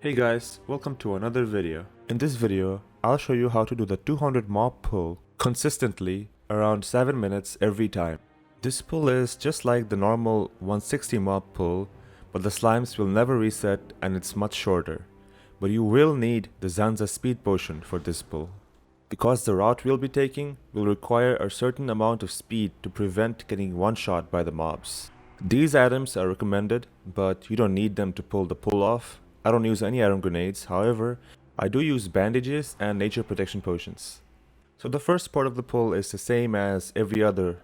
Hey guys, welcome to another video. In this video, I'll show you how to do the 200 mob pull consistently around 7 minutes every time. This pull is just like the normal 160 mob pull, but the slimes will never reset and it's much shorter. But you will need the Zanza speed potion for this pull, because the route we'll be taking will require a certain amount of speed to prevent getting one-shot by the mobs. These items are recommended, but you don't need them to pull the pull off. I don't use any iron grenades, however, I do use bandages and nature protection potions. So the first part of the pull is the same as every other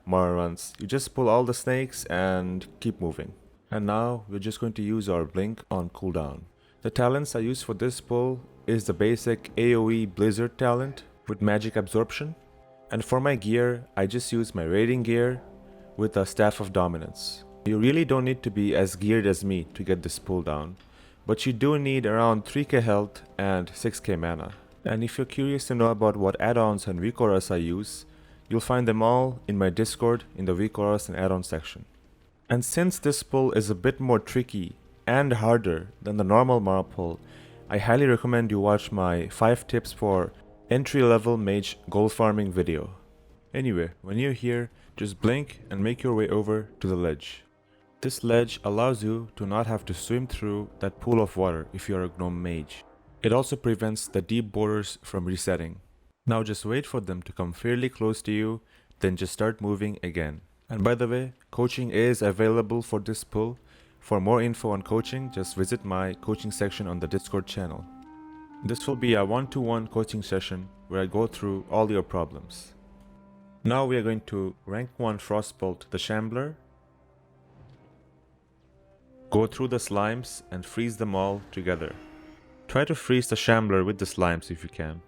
Mara runs. You just pull all the snakes and keep moving. And now we're just going to use our blink on cooldown. The talents I use for this pull is the basic AoE Blizzard talent with magic absorption. And for my gear, I just use my raiding gear with a Staff of Dominance. You really don't need to be as geared as me to get this pull down, but you do need around 3k health and 6k mana. And if you're curious to know about what add-ons and Vkoras I use, you'll find them all in my Discord in the Vkoras and add-on section. And since this pull is a bit more tricky and harder than the normal Mara pull, I highly recommend you watch my 5 tips for entry-level mage gold farming video. Anyway, when you're here, just blink and make your way over to the ledge. This ledge allows you to not have to swim through that pool of water if you're a gnome mage. It also prevents the deep borders from resetting. Now just wait for them to come fairly close to you, then just start moving again. And by the way, coaching is available for this pull. For more info on coaching, just visit my coaching section on the Discord channel. This will be a one-to-one coaching session where I go through all your problems. Now we are going to rank 1 Frostbolt the Shambler. Go through the slimes and freeze them all together. Try to freeze the Shambler with the slimes if you can.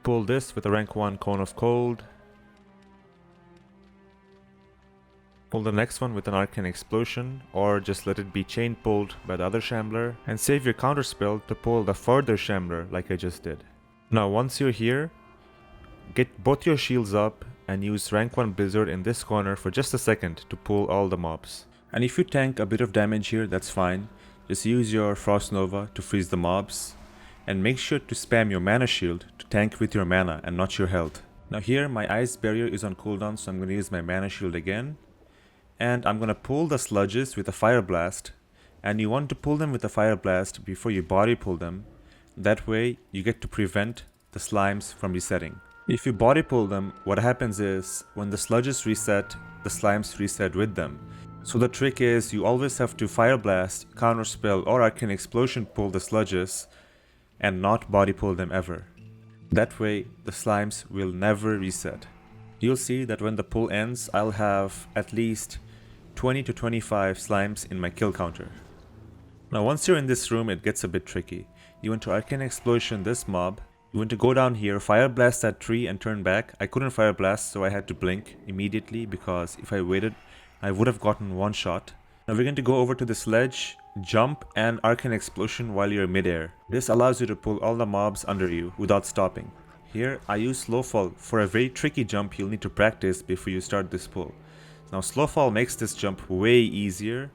Pull this with a rank 1 Cone of Cold. Pull the next one with an Arcane Explosion, or just let it be chain pulled by the other Shambler, and save your counter spell to pull the further Shambler like I just did. Now once you're here, get both your shields up and use rank 1 Blizzard in this corner for just a second to pull all the mobs. And if you tank a bit of damage here, that's fine. Just use your Frost Nova to freeze the mobs. And make sure to spam your mana shield to tank with your mana and not your health. Now here my Ice Barrier is on cooldown, so I'm going to use my mana shield again. And I'm going to pull the sludges with a Fire Blast. And you want to pull them with a Fire Blast before you body pull them. That way you get to prevent the slimes from resetting. If you body pull them, what happens is, when the sludges reset, the slimes reset with them. So the trick is, you always have to Fire Blast, Counter Spell or Arcane Explosion pull the sludges, and not body pull them ever. That way, the slimes will never reset. You'll see that when the pull ends, I'll have at least 20 to 25 slimes in my kill counter. Now once you're in this room, it gets a bit tricky. You want to Arcane Explosion this mob. You want to go down here, Fire Blast that tree and turn back. I couldn't Fire Blast, so I had to blink immediately, because if I waited, I would have gotten one shot. Now we're going to go over to this ledge, jump and Arcane Explosion while you're midair. This allows you to pull all the mobs under you without stopping. Here I use Slow Fall. For a very tricky jump, you'll need to practice before you start this pull. Now Slow Fall makes this jump way easier,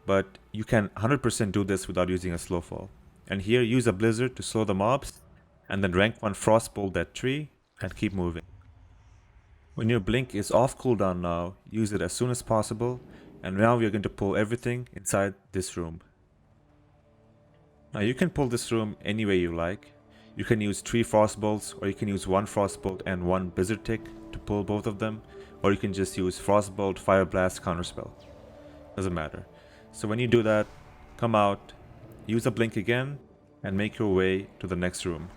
but you can 100% do this without using a Slow Fall. And here use a Blizzard to slow the mobs, and then rank 1 Frostbolt that tree and keep moving. When your blink is off cooldown now, use it as soon as possible, and now we are going to pull everything inside this room. Now you can pull this room any way you like. You can use 3 Frostbolts, or you can use 1 Frostbolt and 1 Blizzard Tick to pull both of them, or you can just use Frostbolt, Fire Blast, Counterspell. Doesn't matter. So when you do that, come out, use a blink again, and make your way to the next room.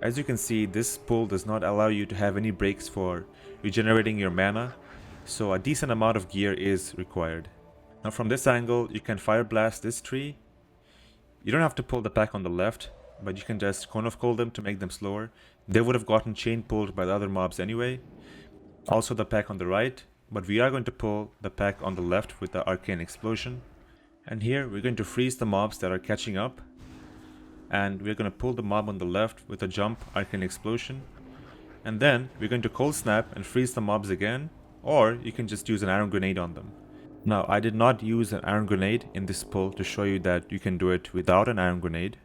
As you can see, this pull does not allow you to have any breaks for regenerating your mana, so a decent amount of gear is required. Now from this angle, you can Fire Blast this tree. You don't have to pull the pack on the left, but you can just Cone of Cold them to make them slower. They would have gotten chain pulled by the other mobs anyway. Also the pack on the right, but we are going to pull the pack on the left with the Arcane Explosion. And here we're going to freeze the mobs that are catching up. And we're going to pull the mob on the left with a jump, Arcane Explosion. And then we're going to Cold Snap and freeze the mobs again, or you can just use an Iron Grenade on them. Now, I did not use an iron grenade in this pull to show you that you can do it without an iron grenade.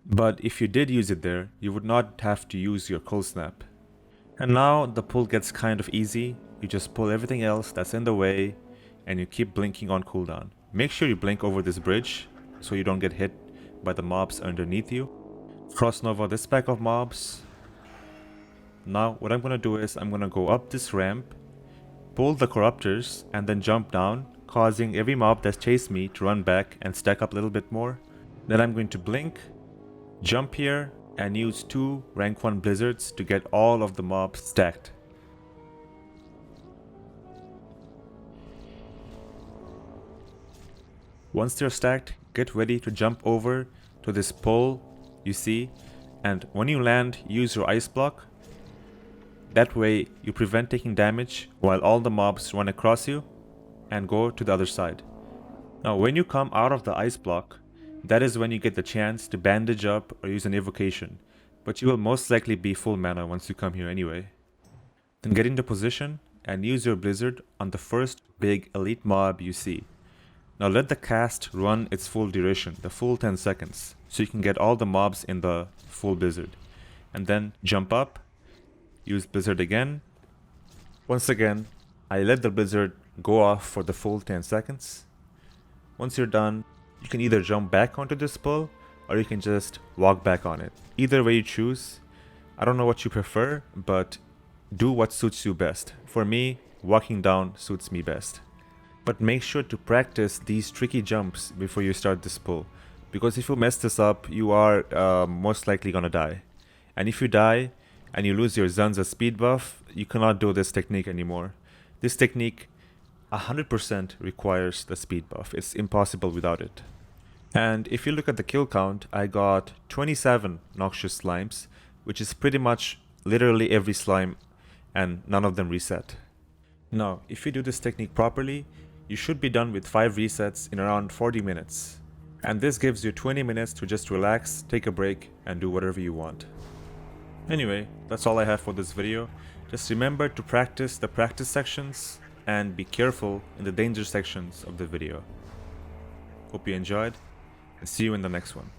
But if you did use it there, you would not have to use your cold snap. And now the pull gets kind of easy. You just pull everything else that's in the way and you keep blinking on cooldown. Make sure you blink over this bridge so you don't get hit by the mobs underneath you. Cross Nova this pack of mobs. Now what I'm gonna do is I'm gonna go up this ramp, pull the corruptors, and then jump down, causing every mob that chased me to run back and stack up a little bit more. Then I'm going to blink, jump here, and use 2 rank 1 blizzards to get all of the mobs stacked. Once they're stacked, get ready to jump over to this pole you see, and when you land, use your ice block. That way you prevent taking damage while all the mobs run across you and go to the other side. Now when you come out of the ice block, that is when you get the chance to bandage up or use an evocation, but you will most likely be full mana once you come here anyway. Then get into position and use your blizzard on the first big elite mob you see. Now let the cast run its full duration, the full 10 seconds, so you can get all the mobs in the full blizzard. And then jump up, use blizzard again. Once again, I let the blizzard go off for the full 10 seconds. Once you're done, you can either jump back onto this pull or you can just walk back on it. Either way you choose. I don't know what you prefer, but do what suits you best. For me, walking down suits me best. But make sure to practice these tricky jumps before you start this pull, because if you mess this up, you are most likely gonna die. And if you die and you lose your Zanza speed buff, you cannot do this technique anymore. This technique 100% requires the speed buff. It's impossible without it. And if you look at the kill count, I got 27 noxious slimes, which is pretty much literally every slime, and none of them reset. Now, if you do this technique properly, you should be done with 5 resets in around 40 minutes. And this gives you 20 minutes to just relax, take a break, and do whatever you want. Anyway, that's all I have for this video. Just remember to practice the practice sections and be careful in the danger sections of the video. Hope you enjoyed, and see you in the next one.